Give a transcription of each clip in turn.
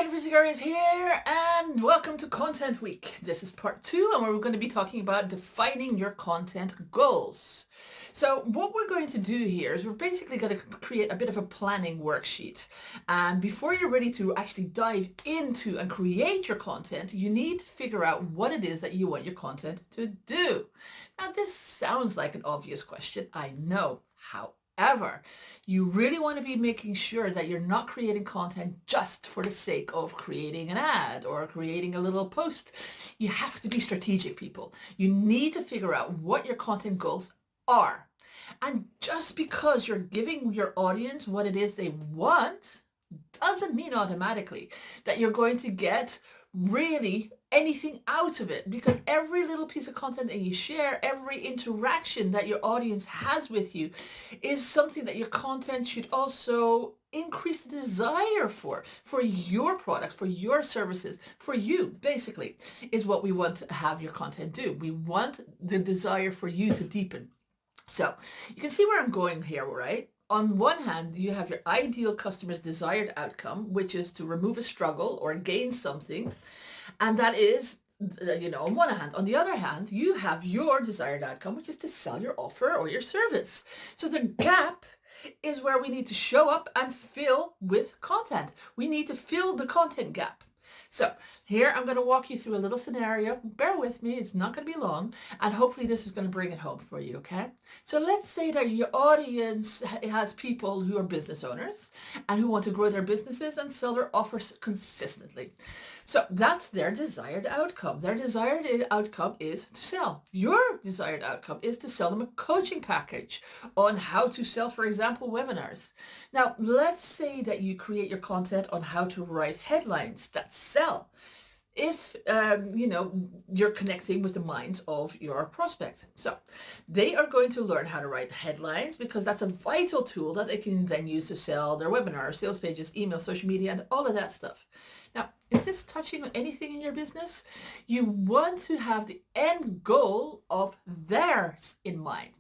again, Physicar is here, and welcome to Content Week. This is part 2, and we're going to be talking about defining your content goals. So what we're going to do here is we're basically going to create a bit of a planning worksheet. And before you're ready to actually dive into and create your content, you need to figure out what it is that you want your content to do. Now, this sounds like an obvious question, I know. However, you really want to be making sure that you're not creating content just for the sake of creating an ad or creating a little post. You have to be strategic, people. You need to figure out what your content goals are. And just because you're giving your audience what it is they want doesn't mean automatically that you're going to get really anything out of it, because every little piece of content that you share, every interaction that your audience has with you is something that your content should also increase the desire for your products, for your services, for you, basically, is what we want to have your content do. We want the desire for you to deepen. So you can see where I'm going here, right? On one hand, you have your ideal customer's desired outcome, which is to remove a struggle or gain something. And that is, on one hand. On the other hand, you have your desired outcome, which is to sell your offer or your service. So the gap is where we need to show up and fill with content. We need to fill the content gap. So here I'm going to walk you through a little scenario. Bear with me, it's not going to be long, and hopefully this is going to bring it home for you, okay? So let's say that your audience has people who are business owners and who want to grow their businesses and sell their offers consistently. So that's their desired outcome. Their desired outcome is to sell. Your desired outcome is to sell them a coaching package on how to sell, for example, webinars. Now, let's say that you create your content on how to write headlines that sell. If, you're connecting with the minds of your prospect. So they are going to learn how to write headlines because that's a vital tool that they can then use to sell their webinars, sales pages, email, social media, and all of that stuff. Now, is this touching on anything in your business? You want to have the end goal of theirs in mind.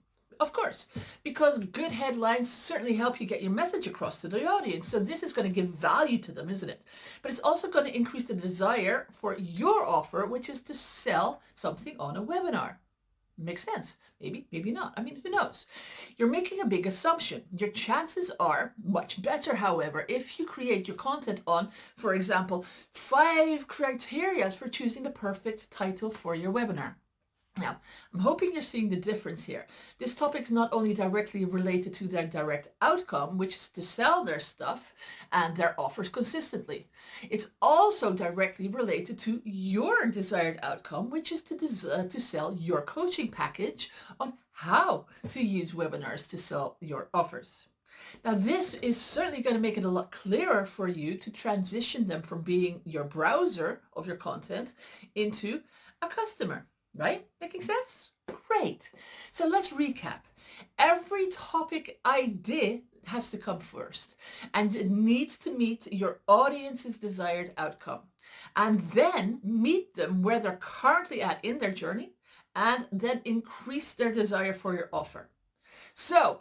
Of course, because good headlines certainly help you get your message across to the audience. So this is going to give value to them, isn't it? But it's also going to increase the desire for your offer, which is to sell something on a webinar. Makes sense. Maybe, maybe not. I mean, who knows? You're making a big assumption. Your chances are much better, however, if you create your content on, for example, 5 criteria for choosing the perfect title for your webinar. Now, I'm hoping you're seeing the difference here. This topic is not only directly related to their direct outcome, which is to sell their stuff and their offers consistently. It's also directly related to your desired outcome, which is to sell your coaching package on how to use webinars to sell your offers. Now, this is certainly going to make it a lot clearer for you to transition them from being your browser of your content into a customer. Right? Making sense? Great. So let's recap. Every topic idea has to come first, and it needs to meet your audience's desired outcome, and then meet them where they're currently at in their journey, and then increase their desire for your offer. So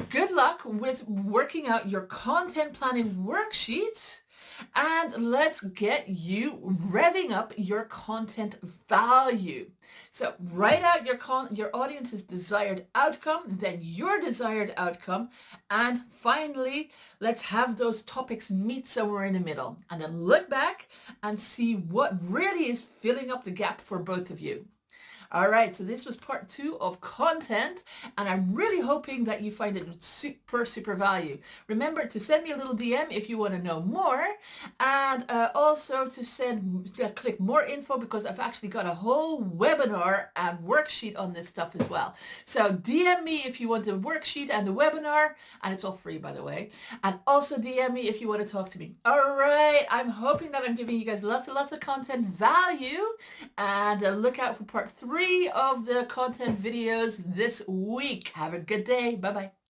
good luck with working out your content planning worksheet. And let's get you revving up your content value. So write out your audience's desired outcome, then your desired outcome, and finally, let's have those topics meet somewhere in the middle. And then look back and see what really is filling up the gap for both of you. All right, so this was part 2 of content, and I'm really hoping that you find it super value. Remember to send me a little DM if you want to know more, and also to click more info, because I've actually got a whole webinar and worksheet on this stuff as well. So DM me if you want the worksheet and the webinar, and it's all free, by the way. And also DM me if you want to talk to me. All right, I'm hoping that I'm giving you guys lots and lots of content value, and look out for part 3 of the content videos this week. Have a good day. Bye-bye.